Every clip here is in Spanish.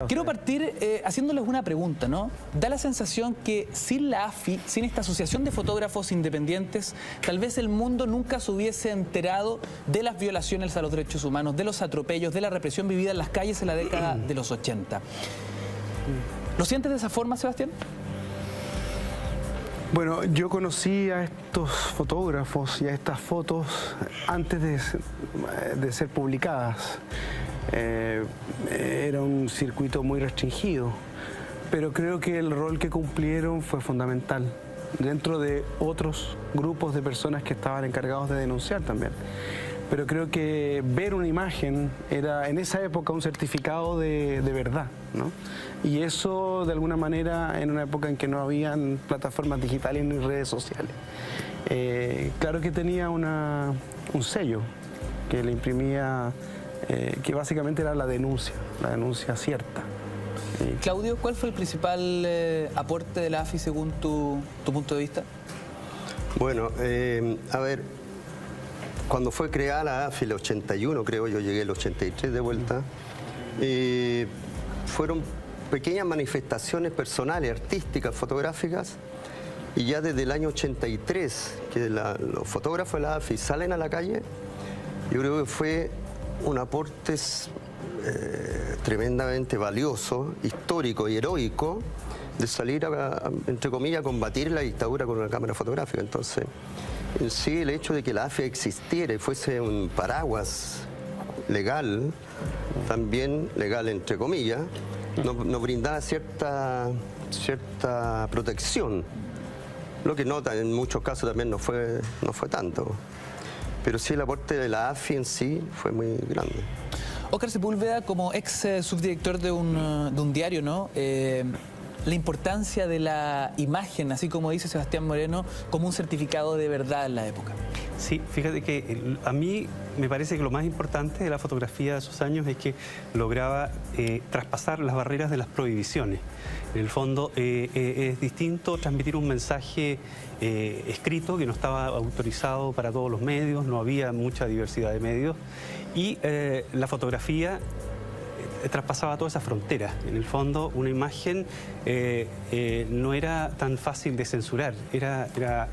Quiero partir haciéndoles una pregunta, ¿no? Da la sensación que sin la AFI, sin esta asociación de fotógrafos independientes, tal vez el mundo nunca se hubiese enterado de las violaciones a los derechos humanos, de los atropellos, de la represión vivida en las calles en la década de los 80. ¿Lo sientes de esa forma, Sebastián? Bueno, yo conocí a estos fotógrafos y a estas fotos antes de ser publicadas. Era un circuito muy restringido, pero creo que el rol que cumplieron fue fundamental dentro de otros grupos de personas que estaban encargados de denunciar también. Pero creo que ver una imagen era en esa época un certificado de verdad, ¿no? Y eso de alguna manera en una época en que no habían plataformas digitales ni redes sociales. Claro que tenía un sello que le imprimía, que básicamente era la denuncia cierta. Claudio, ¿cuál fue el principal aporte de la AFI según tu punto de vista? Bueno, a ver, cuando fue creada la AFI, el 81 creo, yo llegué el 83 de vuelta, fueron pequeñas manifestaciones personales, artísticas, fotográficas, y ya desde el año 83 que los fotógrafos de la AFI salen a la calle, yo creo que fue un aporte tremendamente valioso, histórico y heroico de salir a, entre comillas, a combatir la dictadura con una cámara fotográfica. Entonces, en sí, el hecho de que la AFI existiera y fuese un paraguas legal, también legal entre comillas, nos brindaba cierta protección. Lo que nota en muchos casos también no fue tanto. Pero sí, el aporte de la AFI en sí fue muy grande. Óscar Sepúlveda, como ex subdirector de un diario, ¿no? La importancia de la imagen, así como dice Sebastián Moreno, como un certificado de verdad en la época. Sí, fíjate que a mí me parece que lo más importante de la fotografía de esos años es que lograba traspasar las barreras de las prohibiciones. En el fondo es distinto transmitir un mensaje escrito que no estaba autorizado para todos los medios, no había mucha diversidad de medios, y la fotografía traspasaba toda esa frontera. En el fondo, una imagen no era tan fácil de censurar, era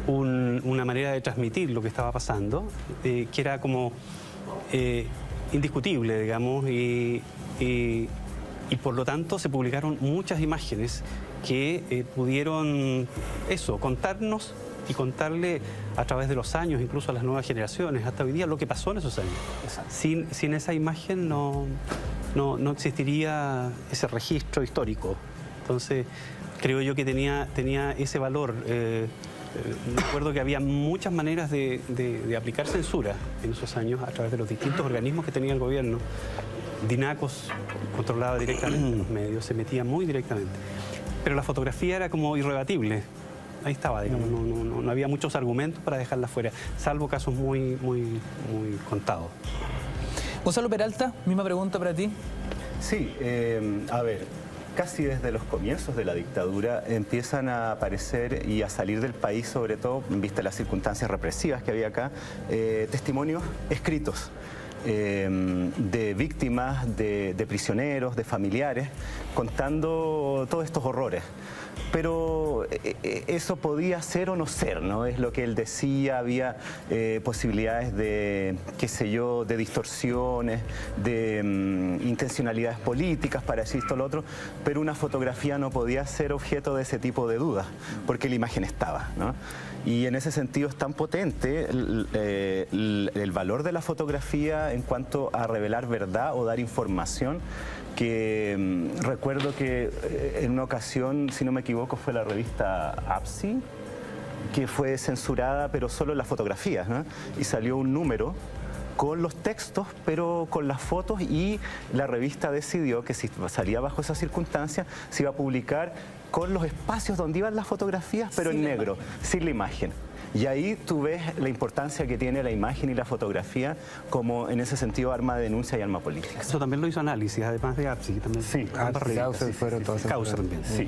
una manera de transmitir lo que estaba pasando, que era como indiscutible, digamos, y por lo tanto se publicaron muchas imágenes que pudieron contarnos y contarle a través de los años, incluso a las nuevas generaciones, hasta hoy día, lo que pasó en esos años. Sin esa imagen no existiría ese registro histórico. Entonces, creo yo que tenía ese valor. Recuerdo que había muchas maneras de aplicar censura en esos años a través de los distintos organismos que tenía el gobierno. Dinacos controlaba directamente los medios, se metía muy directamente. Pero la fotografía era como irrebatible. Ahí estaba, digamos, no había muchos argumentos para dejarla fuera, salvo casos muy contados. Gonzalo Peralta, misma pregunta para ti. Sí, a ver, casi desde los comienzos de la dictadura empiezan a aparecer y a salir del país, sobre todo, en vista de las circunstancias represivas que había acá, testimonios escritos. De víctimas, de prisioneros, de familiares, contando todos estos horrores. Pero eso podía ser o no ser, ¿no? Es lo que él decía, había posibilidades de, qué sé yo, de distorsiones, de intencionalidades políticas para decir esto o lo otro, pero una fotografía no podía ser objeto de ese tipo de dudas, porque la imagen estaba, ¿no? Y en ese sentido es tan potente el valor de la fotografía en cuanto a revelar verdad o dar información, que recuerdo que en una ocasión, si no me equivoco, fue la revista APSI, que fue censurada, pero solo en las fotografías, ¿no? Y salió un número con los textos, pero con las fotos, y la revista decidió que si salía bajo esas circunstancias, se iba a publicar con los espacios donde iban las fotografías, pero en negro, sin la imagen. Y ahí tú ves la importancia que tiene la imagen y la fotografía como, en ese sentido, arma de denuncia y arma política. Eso también lo hizo Análisis, además de APSI. También, sí, Causa fueron todas esas. Causa también, sí.